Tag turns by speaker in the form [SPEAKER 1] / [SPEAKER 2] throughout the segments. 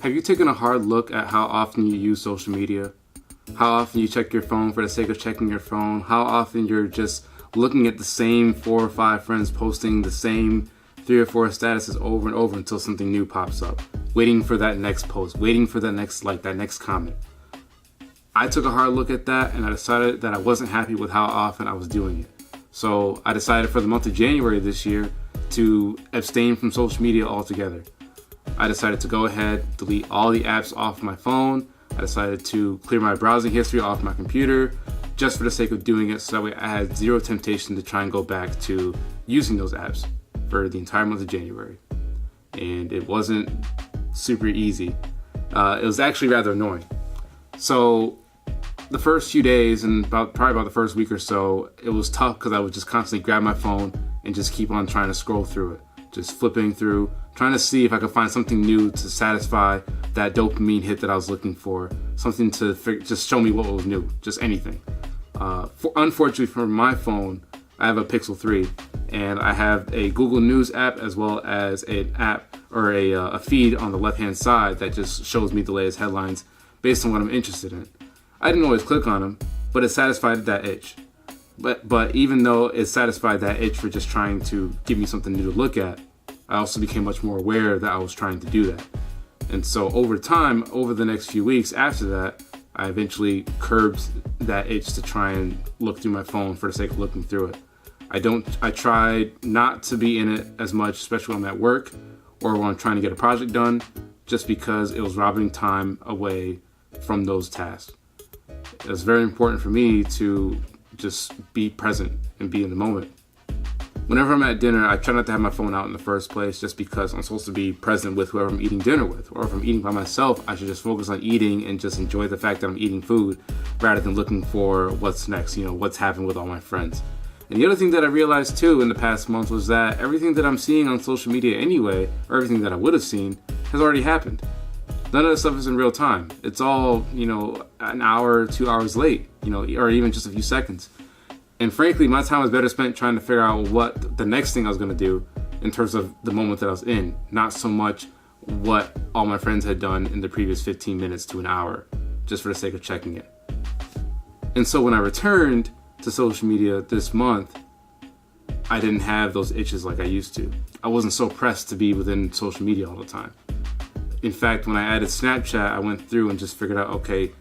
[SPEAKER 1] Have you taken a hard look at how often you use social media? How often you check your phone for the sake of checking your phone? How often you're just looking at the same 4 or 5 friends posting the same 3 or 4 statuses over and over until something new pops up, waiting for that next post, waiting for that next like, that next comment. I took a hard look at that and I decided that I wasn't happy with how often I was doing it. So I decided for the month of January this year to abstain from social media altogether. I decided to go ahead, delete all the apps off my phone. I decided to clear my browsing history off my computer just for the sake of doing it, so that way I had zero temptation to try and go back to using those apps for the entire month of January. And it wasn't super easy. It was actually rather annoying. So the first few days and probably about the first week or so, it was tough because I would just constantly grab my phone and just keep on trying to scroll through it, just flipping through, trying to see if I could find something new to satisfy that dopamine hit that I was looking for, something to just show me what was new, just anything. Unfortunately for my phone, I have a Pixel 3 and I have a Google News app as well as an app or a feed on the left-hand side that just shows me the latest headlines based on what I'm interested in. I didn't always click on them, but it satisfied that itch. But even though it satisfied that itch for just trying to give me something new to look at, I also became much more aware that I was trying to do that. And so over time, over the next few weeks after that, I eventually curbed that itch to try and look through my phone for the sake of looking through it. I tried not to be in it as much, especially when I'm at work or when I'm trying to get a project done, just because it was robbing time away from those tasks. It was very important for me to just be present and be in the moment. Whenever I'm at dinner, I try not to have my phone out in the first place just because I'm supposed to be present with whoever I'm eating dinner with. Or if I'm eating by myself, I should just focus on eating and just enjoy the fact that I'm eating food rather than looking for what's next, what's happening with all my friends. And the other thing that I realized too in the past month was that everything that I'm seeing on social media anyway, or everything that I would have seen, has already happened. None of this stuff is in real time. It's all, an hour, 2 hours late, or even just a few seconds. And frankly, my time was better spent trying to figure out what the next thing I was going to do in terms of the moment that I was in, not so much what all my friends had done in the previous 15 minutes to an hour, just for the sake of checking it. And so when I returned to social media this month, I didn't have those itches like I used to. I wasn't so pressed to be within social media all the time. In fact, when I added Snapchat, I went through and just figured out, okay,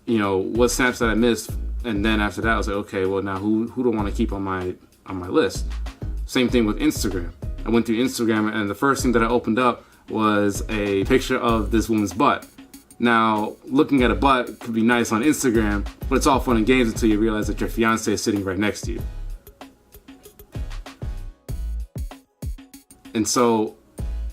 [SPEAKER 1] what snaps that I missed. And then after that, I was like, okay, well now who do I want to keep on my list? Same thing with Instagram. I went through Instagram and the first thing that I opened up was a picture of this woman's butt. Now, looking at a butt could be nice on Instagram, but it's all fun and games until you realize that your fiance is sitting right next to you. And so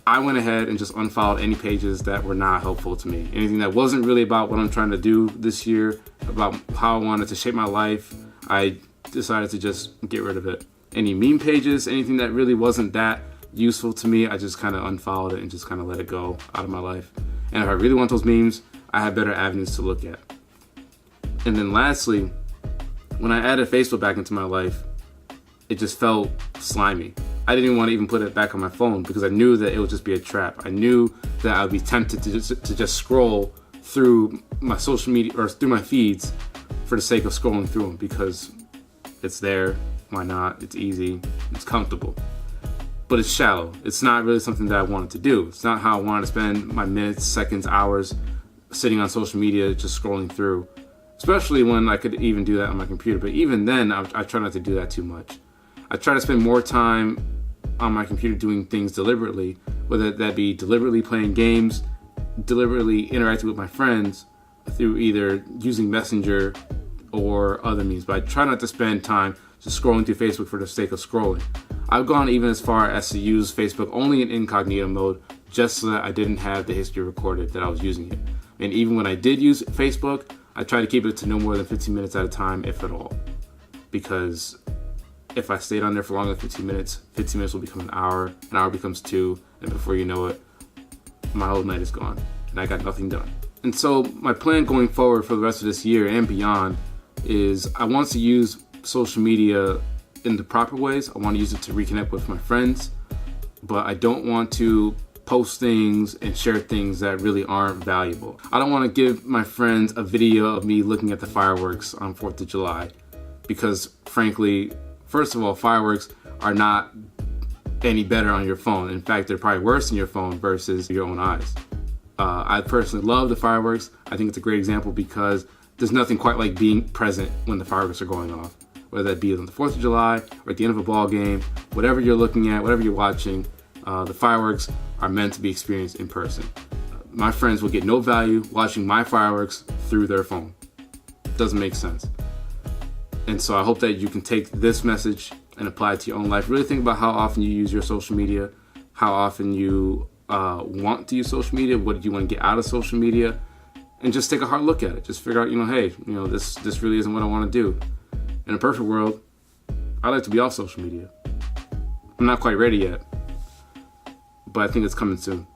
[SPEAKER 1] I went ahead and just unfollowed any pages that were not helpful to me. Anything that wasn't really about what I'm trying to do this year, about how I wanted to shape my life, I decided to just get rid of it. Any meme pages, anything that really wasn't that useful to me, I just kind of unfollowed it and just kind of let it go out of my life. And if I really want those memes, I have better avenues to look at. And then lastly, when I added Facebook back into my life, it just felt slimy. I didn't even want to even put it back on my phone because I knew that it would just be a trap. I knew that I would be tempted to just scroll through my social media or through my feeds for the sake of scrolling through them because it's there. Why not? It's easy. It's comfortable. But it's shallow. It's not really something that I wanted to do. It's not how I wanted to spend my minutes, seconds, hours sitting on social media just scrolling through, especially when I could even do that on my computer. But even then, I try not to do that too much. I try to spend more time on my computer doing things deliberately, whether that be deliberately playing games, deliberately interacting with my friends through either using Messenger or other means. But I try not to spend time just scrolling through Facebook for the sake of scrolling. I've gone even as far as to use Facebook only in incognito mode just so that I didn't have the history recorded that I was using it. And even when I did use Facebook, I try to keep it to no more than 15 minutes at a time, if at all. Because if I stayed on there for longer than 15 minutes will become an hour becomes 2, and before you know it, my whole night is gone, and I got nothing done. And so my plan going forward for the rest of this year and beyond is I want to use social media in the proper ways. I want to use it to reconnect with my friends, but I don't want to post things and share things that really aren't valuable. I don't want to give my friends a video of me looking at the fireworks on 4th of July because, frankly, first of all, fireworks are not any better on your phone. In fact, they're probably worse in your phone versus your own eyes. I personally love the fireworks. I think it's a great example because there's nothing quite like being present when the fireworks are going off, whether that be on the 4th of July or at the end of a ball game, whatever you're looking at, whatever you're watching, the fireworks are meant to be experienced in person. My friends will get no value watching my fireworks through their phone. Doesn't make sense. And so I hope that you can take this message and apply it to your own life. Really think about how often you use your social media, how often you want to use social media, what do you want to get out of social media, and just take a hard look at it. Just figure out, hey, this really isn't what I want to do. In a perfect world, I'd like to be off social media. I'm not quite ready yet, but I think it's coming soon.